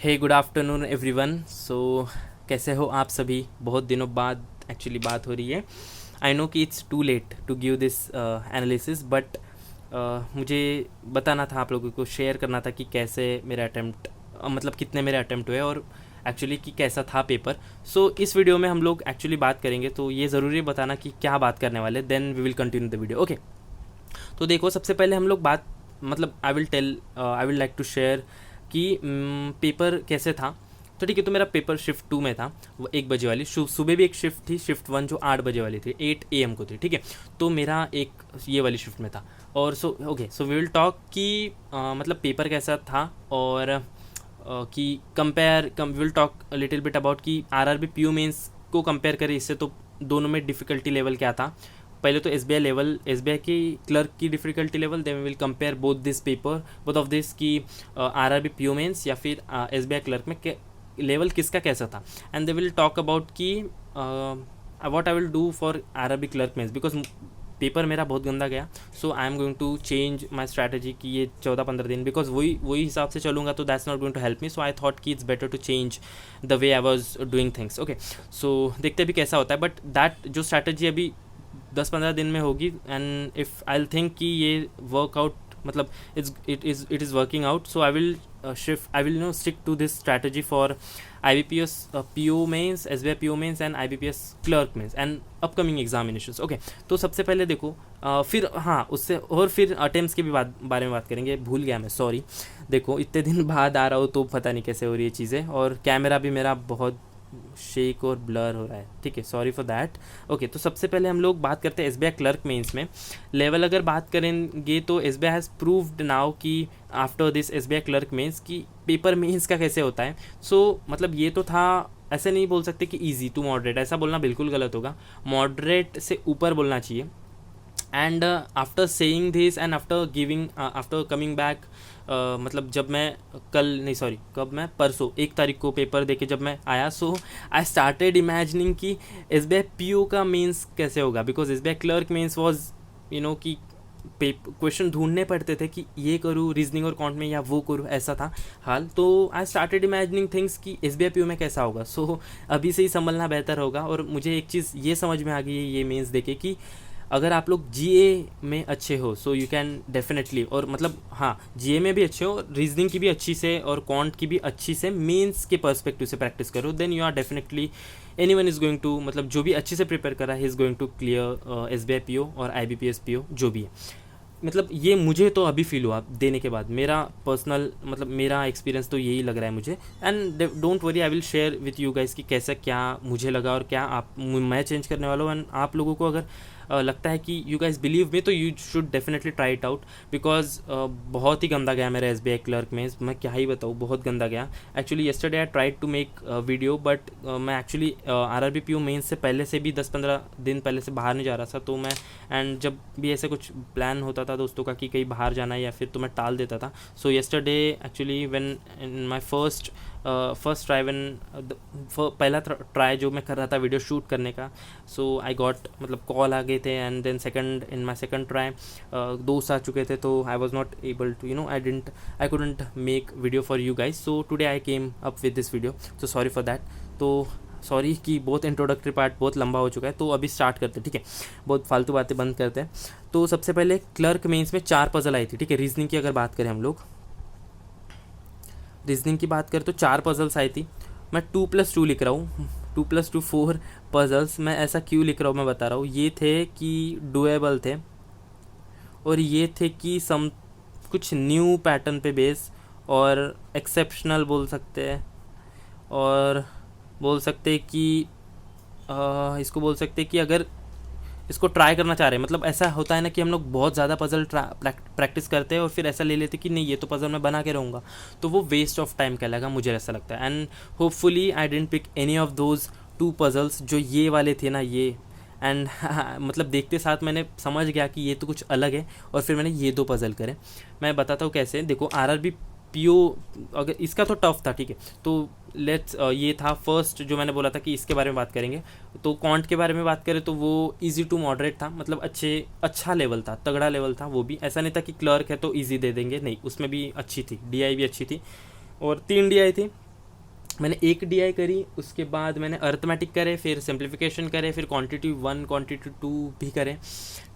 हे good afternoon everyone. कैसे हो आप सभी? बहुत दिनों बाद एक्चुअली बात हो रही है। आई नो कि it's too late to give this analysis, but मुझे बताना था, आप लोगों को शेयर करना था कि कैसे मेरा अटैम्प्ट मतलब कितने मेरे अटैम्प्ट हुए और एक्चुअली कि कैसा था पेपर। इस वीडियो में हम लोग एक्चुअली बात करेंगे, तो ये ज़रूरी बताना कि क्या बात करने वाले, then we will continue the video. Okay, तो देखो, सबसे पहले हम लोग बात मतलब I will like to share कि पेपर कैसे था। तो ठीक है, तो मेरा पेपर शिफ्ट 2 में था, वो 1 बजे वाली। सुबह भी एक शिफ्ट थी, शिफ्ट 1 जो 8 बजे वाली थी, 8 AM को थी। ठीक है, तो मेरा एक ये वाली शिफ्ट में था। और सो वी विल टॉक कि मतलब पेपर कैसा था, और कि we will talk little bit about कि आरआरबी पीयू मेंस को कंपेयर करें इससे, तो दोनों में डिफ़िकल्टी लेवल क्या था। पहले तो एसबीआई की क्लर्क की difficulty level, then we will compare both of this की आरआरबी पीयू मेंस या फिर एसबीआई क्लर्क में लेवल किसका कैसा था। And they will talk about कि what I will do for RRB clerk mains, because paper मेरा बहुत गंदा गया। So I am going to change my strategy कि ये 14-15 दिन, बिकॉज वही हिसाब से चलूँगा तो that's not going to help me. So I thought कि it's better to change the way I was doing things. Okay, so देखते भी कैसा होता है, बट दैट जो स्ट्रैटेजी अभी 10-15 दिन में होगी, and if I will think कि ये वर्कआउट मतलब it is working out, so I will stick to this strategy for IBPS PO mains, SBI PO mains and IBPS clerk mains and upcoming examinations. Okay, तो सबसे पहले देखो, फिर हाँ उससे और फिर अटेम्प्ट्स के भी बारे में बात करेंगे। भूल गया मैं, सॉरी। देखो, इतने दिन बाद आ रहा हूँ तो पता नहीं कैसे हो रही है चीज़ें, और कैमरा भी मेरा बहुत शेक और ब्लर हो रहा है। ठीक है, सॉरी फॉर दैट। ओके, तो सबसे पहले हम लोग बात करते हैं एसबीआई क्लर्क मेंस में लेवल। अगर बात करेंगे तो एसबीआई हैज़ प्रूव्ड नाउ कि after this SBI clerk mains की पेपर मेंस का कैसे होता है। मतलब ये तो था, ऐसे नहीं बोल सकते कि इजी टू मॉडरेट, ऐसा बोलना बिल्कुल गलत होगा। मॉडरेट से ऊपर बोलना चाहिए। And after saying this and after coming back, मतलब जब मैं कब मैं परसों 1 तारीख को पेपर देके जब मैं आया, सो आई स्टार्टेड इमेजिनिंग कि एसबीआई पीओ का मीन्स कैसे होगा, because SBI clerk means was कि क्वेश्चन ढूंढने पड़ते थे कि ये करूँ रीजनिंग और कॉन्ट में या वो करूँ, ऐसा था हाल। तो आई स्टार्टेड इमेजिनिंग थिंग्स कि एसबीआई पीओ में कैसा होगा। अभी से ही संभलना बेहतर होगा। और मुझे एक चीज़ ये समझ में आ गई है ये मेंस देके कि अगर आप लोग जीए में अच्छे हो, सो यू कैन डेफिनेटली, और मतलब हाँ, जीए में भी अच्छे हो, रीजनिंग की भी अच्छी से और कॉन्ट की भी अच्छी से, मेंस के पर्सपेक्टिव से प्रैक्टिस करो, then you are definitely anyone is going to, मतलब जो भी अच्छे से प्रिपेयर कर रहा है, he is going to clear SBI PO और आईबीपीएस पीओ जो भी है। मतलब ये मुझे तो अभी फील हुआ देने के बाद, मेरा पर्सनल मतलब मेरा एक्सपीरियंस तो यही लग रहा है मुझे। And don't worry, I will share with you guys कि कैसा क्या मुझे लगा और क्या मैं चेंज करने वाला हूँ। एंड आप लोगों को अगर लगता है कि यू गाइस बिलीव मी, तो you should definitely try it out, because बहुत ही गंदा गया मेरा एसबीआई क्लर्क में। मैं क्या ही बताऊँ, बहुत गंदा गया। Actually yesterday I tried to make video, but मैं एक्चुअली आरआरबी पीओ मेंस से पहले से भी 10-15 दिन पहले से बाहर नहीं जा रहा था। तो मैं एंड जब भी ऐसे कुछ प्लान होता था दोस्तों का कि कहीं बाहर जाना है या फिर, तो मैं टाल देता था। सो yesterday actually when in my first try, पहला ट्राई जो मैं कर रहा था वीडियो शूट करने का, सो आई गॉट मतलब कॉल आ गए थे। And then in my second try दोस्त आ चुके थे, तो I was not able to I couldn't make video for you guys. So today I came up with this video, so sorry for that. तो sorry कि बहुत introductory part बहुत लंबा हो चुका है, तो अभी स्टार्ट करते हैं। ठीक है, बहुत फालतू बातें बंद करते हैं। तो सबसे पहले क्लर्क मेंस में 4 पजल आई थी। ठीक है, रीजनिंग की अगर बात करें हम लोग, रीजनिंग की बात करें तो 4 पजल्स आई थी। मैं 2+2 लिख रहा हूँ, 2+2 4 पजल्स। मैं ऐसा क्यों लिख रहा हूँ मैं बता रहा हूँ। ये थे कि डुएबल थे, और ये थे कि कुछ न्यू पैटर्न पे बेस, और एक्सेप्शनल बोल सकते हैं, और बोल सकते हैं कि इसको बोल सकते हैं कि अगर इसको ट्राई करना चाह रहे हैं, मतलब ऐसा होता है ना कि हम लोग बहुत ज़्यादा पजल प्रैक्टिस करते हैं और फिर ऐसा ले लेते कि नहीं ये तो पजल मैं बना के रहूँगा, तो वो वेस्ट ऑफ टाइम कहलाएगा, मुझे ऐसा लगता है। And hopefully I didn't pick any of those 2 puzzles जो ये वाले थे ना ये। एंड मतलब देखते साथ मैंने समझ गया कि ये तो कुछ अलग है, और फिर मैंने ये 2 पजल करे। मैं बताता हूँ कैसे। देखो, आरआरबी पीओ अगर इसका तो टफ था, ठीक है, तो लेट्स ये था फर्स्ट जो मैंने बोला था कि इसके बारे में बात करेंगे। तो कॉन्ट के बारे में बात करें तो वो इजी टू मॉडरेट था, मतलब अच्छा लेवल था, तगड़ा लेवल था। वो भी ऐसा नहीं था कि क्लर्क है तो इजी दे देंगे, नहीं, उसमें भी अच्छी थी, डीआई भी अच्छी थी, और 3 डीआई थी। मैंने एक डीआई करी, उसके बाद मैंने अर्थमेटिक करे, फिर सिंप्लीफिकेशन करे, फिर क्वांटिटी 1 क्वांटिटी 2 भी करे।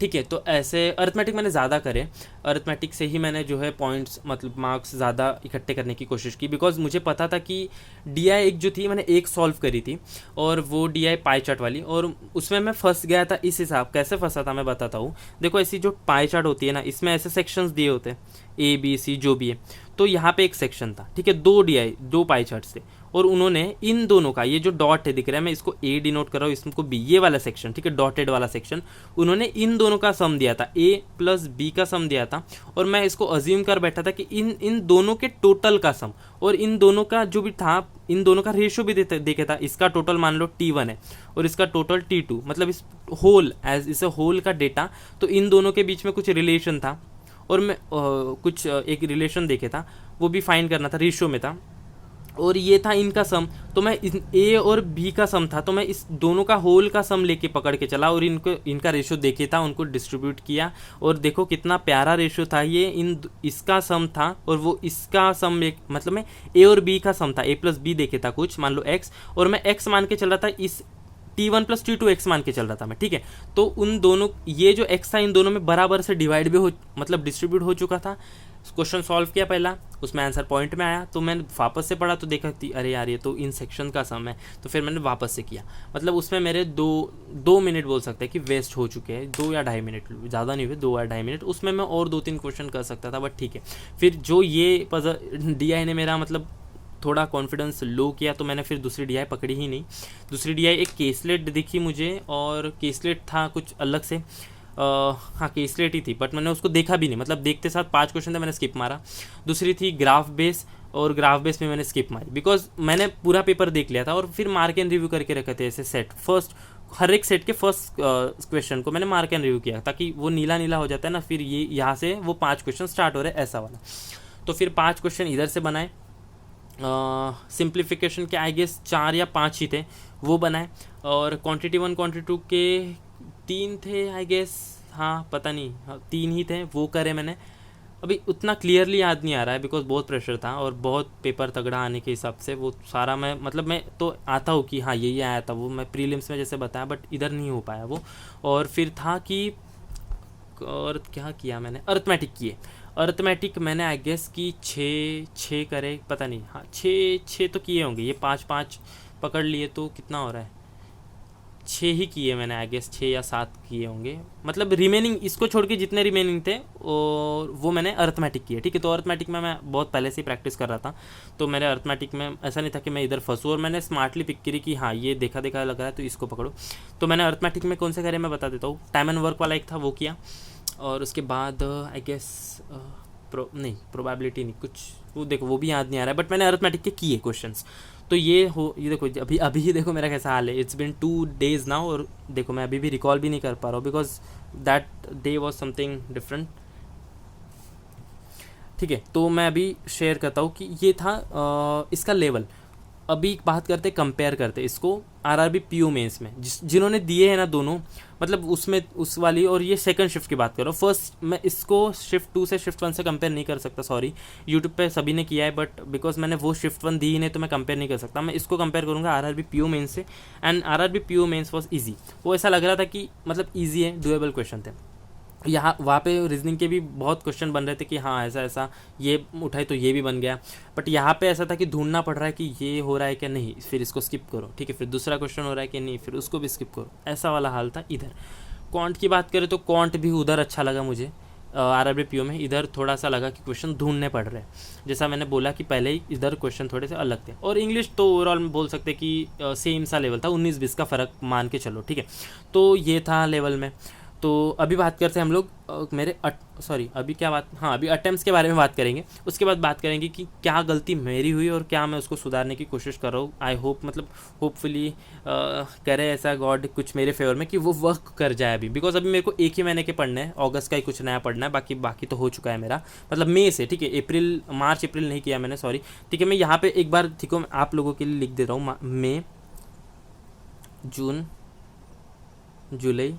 ठीक है, तो ऐसे अर्थमेटिक मैंने ज़्यादा करे, अर्थमेटिक से ही मैंने जो है पॉइंट्स मतलब मार्क्स ज़्यादा इकट्ठे करने की कोशिश की, बिकॉज मुझे पता था कि डीआई एक जो थी मैंने एक सॉल्व करी थी, और वो डीआई पाई चार्ट वाली, और उसमें मैं फंस गया था। इस हिसाब कैसे फंसा था मैं बताता हूँ। देखो ऐसी जो पाई चार्ट होती है ना, इसमें ऐसे सेक्शंस दिए होते हैं, ए बी सी जो भी है। तो यहाँ पे एक सेक्शन था, ठीक है, दो डीआई दो पाई चार्ट थे, और उन्होंने इन दोनों का, ये जो डॉट है दिख रहा है, मैं इसको ए डिनोट कर रहा हूँ, इसको बी, ये वाला सेक्शन, ठीक है, डॉटेड वाला सेक्शन, उन्होंने इन दोनों का सम दिया था, ए प्लस बी का सम दिया था, और मैं इसको अज्यूम कर बैठा था कि इन दोनों के टोटल का सम, और इन दोनों का जो भी था, इन दोनों का रेशियो भी देखे था। इसका टोटल मान लो T1 है और इसका टोटल T2, मतलब इस होल एज इस होल का डेटा, तो इन दोनों के बीच में कुछ रिलेशन था, और मैं कुछ एक रिलेशन देखे था, वो भी फाइंड करना था, रेशियो में था, और ये था इनका सम। तो मैं ए और बी का सम था, तो मैं इस दोनों का होल का सम लेके पकड़ के चला, और इनका रेशियो देखे था, उनको डिस्ट्रीब्यूट किया, और देखो कितना प्यारा रेशियो था ये। इसका सम था और वो इसका सम, एक मतलब मैं ए और बी का सम था, ए प्लस बी देखे था कुछ, मान लो एक्स, और मैं एक्स मान के चल रहा था, इस T1 प्लस T2 एक्स मान के चल रहा था मैं, ठीक है। तो उन दोनों, ये जो एक्स था इन दोनों में बराबर से डिवाइड भी हो, मतलब डिस्ट्रीब्यूट हो चुका था। क्वेश्चन सॉल्व किया पहला, उसमें आंसर पॉइंट में आया, तो मैंने वापस से पढ़ा तो देखा कि अरे यार ये तो इन सेक्शन का सम है, तो फिर मैंने वापस से किया। मतलब उसमें मेरे दो मिनट बोल सकते हैं कि वेस्ट हो चुके हैं, 2 या ढाई मिनट, ज़्यादा नहीं हुए, 2 या ढाई मिनट। उसमें मैं और 2-3 क्वेश्चन कर सकता था, बट ठीक है। फिर जो ये पजल डीआई ने मेरा मतलब थोड़ा कॉन्फिडेंस लो किया, तो मैंने फिर दूसरी डीआई पकड़ी ही नहीं। दूसरी डीआई एक केसलेट दिखी मुझे, और केसलेट था कुछ अलग से, हाँ केसलेट ही थी, बट मैंने उसको देखा भी नहीं, मतलब देखते साथ 5 क्वेश्चन थे, मैंने स्किप मारा। दूसरी थी ग्राफ बेस, और ग्राफ बेस में मैंने स्किप मारी, बिकॉज मैंने पूरा पेपर देख लिया था, और फिर मार्क एंड रिव्यू करके रखे थे ऐसे सेट, फर्स्ट हर एक सेट के फर्स्ट क्वेश्चन को मैंने मार्क एंड रिव्यू किया, ताकि वो नीला नीला हो जाता है ना, फिर ये यहाँ से वो 5 क्वेश्चन स्टार्ट हो रहे हैं ऐसा वाला। तो फिर 5 क्वेश्चन इधर से बनाए, सिंप्लीफिकेशन के आई गेस 4 या 5 ही थे, वो बनाए, और क्वांटिटी 1 क्वांटिटी 2 के 3 थे आई गेस, हाँ पता नहीं, हाँ 3 ही थे, वो करे मैंने। अभी उतना क्लियरली याद नहीं आ रहा है, बिकॉज बहुत प्रेशर था, और बहुत पेपर तगड़ा आने के हिसाब से वो सारा मैं, मतलब मैं तो आता हूँ कि हाँ यही आया था, वो मैं प्रीलिम्स में जैसे बताया, बट इधर नहीं हो पाया वो। और फिर था कि, और क्या किया मैंने, अर्थमेटिक किए। अर्थमेटिक मैंने आई गेस कि 6 करे, पता नहीं, हाँ 6 तो किए होंगे, ये 5 पकड़ लिए, तो कितना हो रहा है, 6 ही किए मैंने आई गेस, 6 या 7 किए होंगे, मतलब रिमेनिंग इसको छोड़ के जितने रिमेनिंग थे और वो मैंने अर्थमेटिक किए, ठीक है। तो अर्थमेटिक में मैं बहुत पहले से ही प्रैक्टिस कर रहा था, तो मेरे अर्थमेटिक में ऐसा नहीं था कि मैं इधर फंसूँ, और मैंने स्मार्टली पिक करी कि हाँ ये देखा देखा लग रहा है तो इसको पकड़ो। तो मैंने अर्थमेटिक में कौन से करे मैं बता देता हूँ। टाइम एंड वर्क वाला एक था, वो किया, और उसके बाद आई गेस नहीं प्रोबेबिलिटी नहीं कुछ, वो देखो वो भी याद नहीं आ रहा है, बट मैंने अर्थमेटिक के किए क्वेश्चंस। तो ये देखो अभी ही देखो मेरा कैसा हाल है, इट्स बिन 2 days नाउ, और देखो मैं अभी भी रिकॉल भी नहीं कर पा रहा हूँ, because that day was something different. ठीक है, तो मैं अभी शेयर करता हूँ कि ये था इसका लेवल। अभी बात करते, कंपेयर करते इसको आरआरबी पीओ मेंस में, जिन्होंने दिए हैं ना दोनों, मतलब उसमें उस वाली, और ये सेकंड शिफ्ट की बात कर रहा हूँ। फर्स्ट मैं इसको शिफ्ट 2 से शिफ्ट 1 से कंपेयर नहीं कर सकता, सॉरी, यूट्यूब पे सभी ने किया है, बट बिकॉज मैंने वो शिफ्ट 1 दी ही नहीं, तो मैं कंपेयर नहीं कर सकता। मैं इसको कंपेयर करूँगा आरआरबी पीओ मेंस से, and RRB PO mains was easy. वो ऐसा लग रहा था कि मतलब ईजी है, डुएबल क्वेश्चन थे। यहाँ वहाँ पे रीजनिंग के भी बहुत क्वेश्चन बन रहे थे कि हाँ ऐसा ऐसा ये उठाए तो ये भी बन गया, बट यहाँ पे ऐसा था कि ढूंढना पड़ रहा है कि ये हो रहा है क्या, नहीं फिर इसको स्किप करो, ठीक है, फिर दूसरा क्वेश्चन हो रहा है कि नहीं, फिर उसको भी स्किप करो, ऐसा वाला हाल था इधर। क्वांट की बात करें तो क्वांट भी उधर अच्छा लगा मुझे आरआरबी पीओ में, इधर थोड़ा सा लगा कि क्वेश्चन ढूंढने पड़ रहे हैं, जैसा मैंने बोला कि पहले ही इधर क्वेश्चन थोड़े से अलग थे। और इंग्लिश तो ओवरऑल में बोल सकते कि सेम सा लेवल था, 19-20 का फ़र्क मान के चलो, ठीक है। तो ये था लेवल में। तो अभी बात करते हैं हम लोग अभी क्या बात, हाँ अभी अटेम्प्ट्स के बारे में बात करेंगे। उसके बाद बात करेंगे कि क्या गलती मेरी हुई और क्या मैं उसको सुधारने की कोशिश कर रहा हूँ। आई होप, मतलब होपफुली करे ऐसा गॉड कुछ मेरे फेवर में कि वो वर्क कर जाए अभी, बिकॉज अभी मेरे को 1 ही महीने के पढ़ने हैं, अगस्त का ही कुछ नया पढ़ना है, बाकी तो हो चुका है मेरा, मतलब मई से, ठीक है। मार्च अप्रैल नहीं किया मैंने, सॉरी, ठीक है। मैं यहाँ पे एक बार ठीक है आप लोगों के लिए लिख दे रहा हूँ, मई, जून, जुलाई,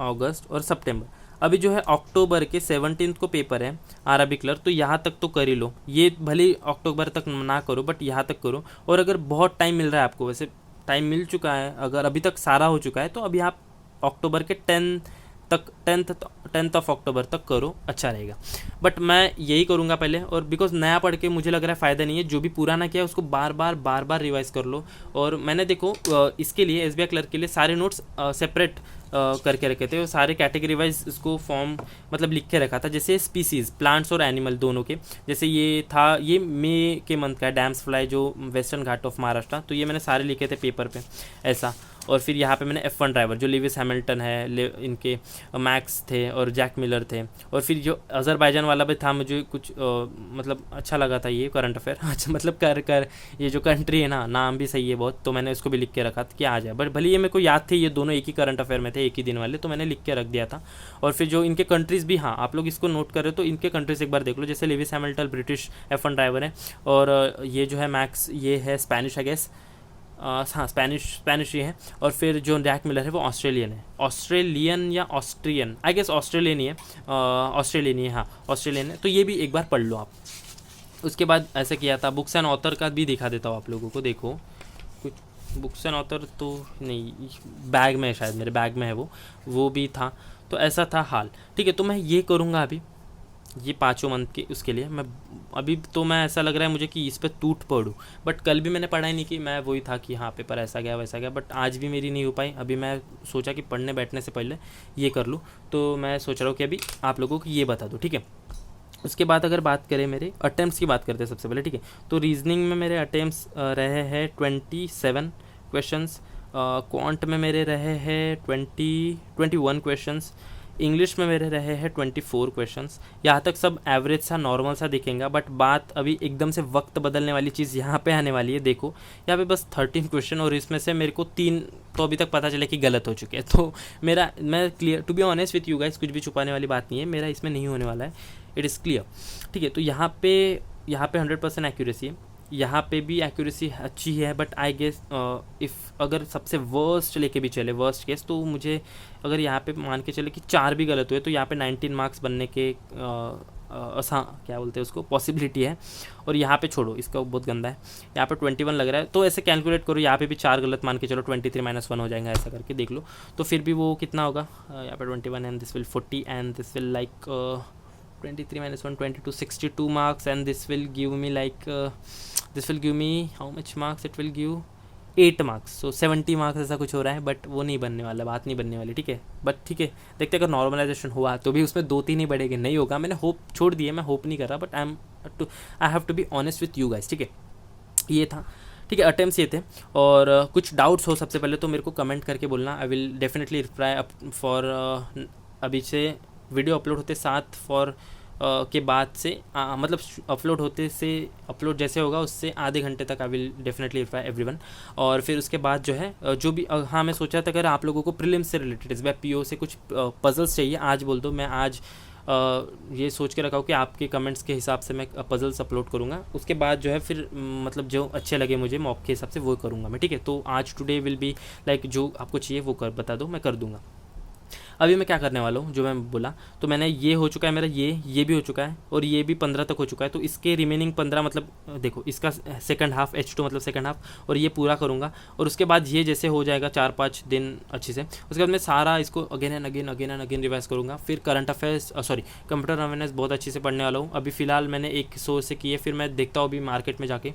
अगस्त और सितंबर। अभी जो है अक्टूबर के 17 को पेपर है अरबी क्लर्क, तो यहाँ तक तो कर ही लो। ये भले अक्टूबर तक ना करो बट यहाँ तक करो। और अगर बहुत टाइम मिल रहा है आपको, वैसे टाइम मिल चुका है, अगर अभी तक सारा हो चुका है तो अभी आप अक्टूबर के 10th ऑफ अक्टूबर तक करो, अच्छा रहेगा। बट मैं यही करूँगा पहले, और बिकॉज नया पढ़ के मुझे लग रहा है फ़ायदा नहीं है। जो भी पुराना किया है उसको बार बार रिवाइज कर लो। और मैंने देखो इसके लिए एसबीआई क्लर्क के लिए सारे नोट्स सेपरेट करके रखे थे, और सारे कैटेगरी वाइज इसको फॉर्म मतलब लिख के रखा था। जैसे स्पीसीज़, प्लांट्स और एनिमल दोनों के, जैसे ये था, ये मई के मंथ का है, डैम्स फ्लाई जो वेस्टर्न घाट ऑफ महाराष्ट्र, तो ये मैंने सारे लिखे थे पेपर पे ऐसा। और फिर यहाँ पे मैंने F1 ड्राइवर जो लिविस हैमिल्टन है, इनके मैक्स थे और जैक मिलर थे। और फिर जो अज़रबैजान वाला भी था, मुझे कुछ मतलब अच्छा लगा था ये करंट अफेयर। अच्छा मतलब कर ये जो कंट्री है ना, नाम भी सही है बहुत, तो मैंने इसको भी लिख के रखा था कि आ जाए। बट भले ये मेरे को याद थे, ये दोनों एक ही करंट अफेयर में थे, एक ही दिन वाले, तो मैंने लिख के रख दिया था। और फिर जो इनके कंट्रीज़ भी, हाँ आप लोग इसको नोट कर रहे हो तो इनके कंट्रीज एक बार देख लो। जैसे Lewis Hamilton British F1 driver है, और ये जो है मैक्स, ये है स्पेनिश आई गेस, हाँ स्पेनिश ही है। और फिर जो जैक मिलर है वो ऑस्ट्रेलियन है, ऑस्ट्रेलियन या ऑस्ट्रियन, आई गेस ऑस्ट्रेलियन ही है, ऑस्ट्रेलियन ही है, हाँ ऑस्ट्रेलियन है। तो ये भी एक बार पढ़ लो आप। उसके बाद ऐसे किया था, बुक्स एंड ऑथर का भी दिखा देता हूँ आप लोगों को। देखो कुछ बुक्स एंड ऑथर तो नहीं, बैग में है शायद, मेरे बैग में है वो भी था। तो ऐसा था हाल, ठीक है। तो मैं ये करूँगा अभी, ये 5 मंथ के उसके लिए मैं अभी, तो मैं ऐसा लग रहा है मुझे कि इस पर टूट पड़ूँ। बट कल भी मैंने पढ़ा ही नहीं, कि मैं वही था कि हाँ पेपर ऐसा गया वैसा गया, बट आज भी मेरी नहीं हो पाई। अभी मैं सोचा कि पढ़ने बैठने से पहले ये कर लूँ, तो मैं सोच रहा हूँ कि अभी आप लोगों को ये बता दूँ, ठीक है। उसके बाद अगर बात करें मेरे अटेम्प्ट्स की, बात करते हैं सबसे पहले, ठीक है। तो रीजनिंग में मेरे अटेम्प्ट्स रहे हैं 27 क्वेश्चंस, क्वांट में मेरे रहे हैं 21 क्वेश्चंस, इंग्लिश में मेरे रहे हैं 24 क्वेश्चंस। यहाँ तक सब एवरेज सा नॉर्मल सा दिखेगा, बट बात अभी एकदम से वक्त बदलने वाली चीज़ यहाँ पे आने वाली है। देखो यहाँ पे बस 13 क्वेश्चन, और इसमें से मेरे को 3 तो अभी तक पता चले कि गलत हो चुके हैं। तो मैं clear, to be honest with you guys, कुछ भी छुपाने वाली बात नहीं है, मेरा इसमें नहीं होने वाला है, इट इज़ क्लियर, ठीक है। तो यहाँ पे 100% एक्यूरेसी है, यहाँ पे भी एक्यूरेसी अच्छी है। बट आई गेस इफ़ अगर सबसे वर्स्ट लेके भी चले, वर्स्ट केस, तो मुझे अगर यहाँ पे मान के चले कि 4 भी गलत हुए, तो यहाँ पे 19 मार्क्स बनने के क्या बोलते हैं उसको, पॉसिबिलिटी है। और यहाँ पे छोड़ो, इसका बहुत गंदा है, यहाँ पे 21 लग रहा है। तो ऐसे कैलकुलेट करो, यहाँ पे भी 4 गलत मान के चलो, 23 - 1 हो जाएगा, ऐसा करके देख लो। तो फिर भी वो कितना होगा, यहाँ पे 21 and this will 40 and this will like 23 - 1 22 62 marks, and this will give me like this will give me how much marks, it will give 8 marks, so 70 marks ऐसा कुछ हो रहा है। बट वो नहीं बनने वाला, बात नहीं बनने वाली, ठीक है। बट ठीक है, देखते अगर नॉर्मलाइजेशन हुआ तो भी उसमें 2-3 ही बढ़ेंगे, नहीं होगा, मैंने होप छोड़ दिए, मैं होप नहीं कर रहा, but I have to be honest with you guys, ठीक है। ये था, ठीक है, अटेम्प्ट्स ये थे। और कुछ डाउट्स हो सबसे पहले तो मेरे को कमेंट करके बोलना, I will definitely reply for अभी से वीडियो अपलोड होते 7 फॉर के बाद से मतलब अपलोड जैसे होगा उससे आधे घंटे तक I will definitely reply everyone. और फिर उसके बाद जो है जो भी हाँ मैं सोचा था अगर आप लोगों को प्रीलिम्स से रिलेटेड इस बार पीओ से कुछ पजल्स चाहिए, आज बोल दो, मैं आज ये सोच के रखा हूँ कि आपके कमेंट्स के हिसाब से मैं पजल्स अपलोड करूँगा। उसके बाद जो है फिर मतलब जो अच्छे लगे मुझे मॉक के हिसाब से वो करूँगा मैं, ठीक है। तो आज टुडे विल बी लाइक जो आपको चाहिए वो बता दो, मैं कर दूँगा। अभी मैं क्या करने वाला हूँ, जो मैं बोला तो मैंने ये हो चुका है मेरा, ये भी हो चुका है और ये भी 15 तक हो चुका है। तो इसके रिमेनिंग 15 मतलब देखो इसका सेकंड हाफ H2 मतलब सेकंड हाफ, और ये पूरा करूँगा। और उसके बाद ये जैसे हो जाएगा 4-5 दिन अच्छे से, उसके बाद मैं सारा इसको अगेन एंड अगेन रिवाइज करूँगा। फिर करंट अफेयर्स कंप्यूटर अवेयरनेस बहुत अच्छे से पढ़ने वाला हूँ। अभी फ़िलहाल मैंने एक सोर्स से किए, फिर मैं देखता हूँ अभी मार्केट में जाके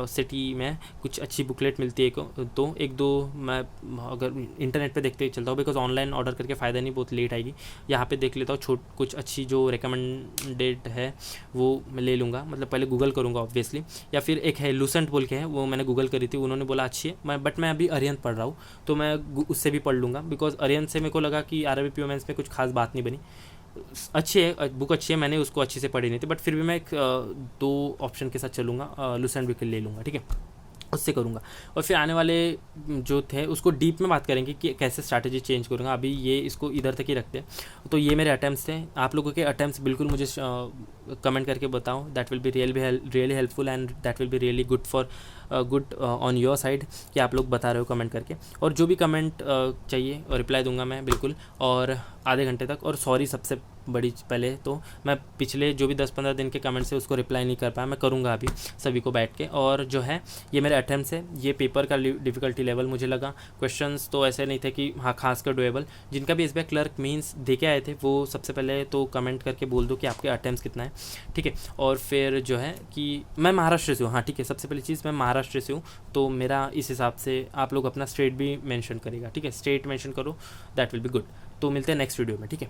सिटी में कुछ अच्छी बुकलेट मिलती है तो एक दो मैं अगर इंटरनेट पर देखते चलता हूँ, बिकॉज ऑनलाइन ऑर्डर करके फ़ायदा नहीं, बहुत लेट आएगी। यहाँ पे देख लेता हूँ कुछ अच्छी जो रिकमेंडेड है वो मैं ले लूँगा, मतलब पहले गूगल करूँगा ऑब्वियसली। या फिर एक है लूसेंट बोल के है, वो मैंने गूगल करी थी, उन्होंने बोला अच्छी है, बट मैं अभी अरिहंत पढ़ रहा हूँ तो मैं उससे भी पढ़ लूँगा। बिकॉज अरिहंत से मेरे को लगा कि आरआरबी पीओ मेंस में कुछ खास बात नहीं बनी, अच्छी है बुक, अच्छी है, मैंने उसको अच्छे से पढ़ी नहीं थी, बट फिर भी मैं 2 ऑप्शन के साथ चलूँगा, लूसेंट भी ले लूँगा, ठीक है। उससे करूँगा। और फिर आने वाले जो थे उसको डीप में बात करेंगे कि कैसे स्ट्रैटेजी चेंज करूँगा। अभी ये इसको इधर तक ही रखते हैं। तो ये मेरे अटैम्प्ट्स थे। आप लोगों के अटैम्प्ट्स बिल्कुल मुझे कमेंट करके बताओ। That will be really helpful and that will be really good on your side कि आप लोग बता रहे हो कमेंट करके। और जो भी कमेंट चाहिए और रिप्लाई दूंगा मैं बिल्कुल, और आधे घंटे तक। और सॉरी सबसे बड़ी पहले तो मैं पिछले जो भी 10-15 दिन के कमेंट्स है उसको रिप्लाई नहीं कर पाया, मैं करूँगा अभी सभी को बैठ के। और जो है ये मेरे अटैम्प्ट्स है। ये पेपर का डिफ़िकल्टी लेवल मुझे लगा, क्वेश्चंस तो ऐसे नहीं थे कि हाँ खासकर डुएबल। जिनका भी एसबीआई क्लर्क मींस दे के आए थे वो सबसे पहले तो कमेंट करके बोल दो कि आपके अटैम्प्ट्स कितना है, ठीक है। और फिर जो है कि मैं महाराष्ट्र से हूँ, हाँ ठीक है, सबसे पहली चीज़ मैं महाराष्ट्र से हूँ, तो मेरा इस हिसाब से आप लोग अपना स्टेट भी मेंशन करेगा, ठीक है, स्टेट मेंशन करो, दैट विल बी गुड। तो मिलते हैं नेक्स्ट वीडियो में, ठीक है।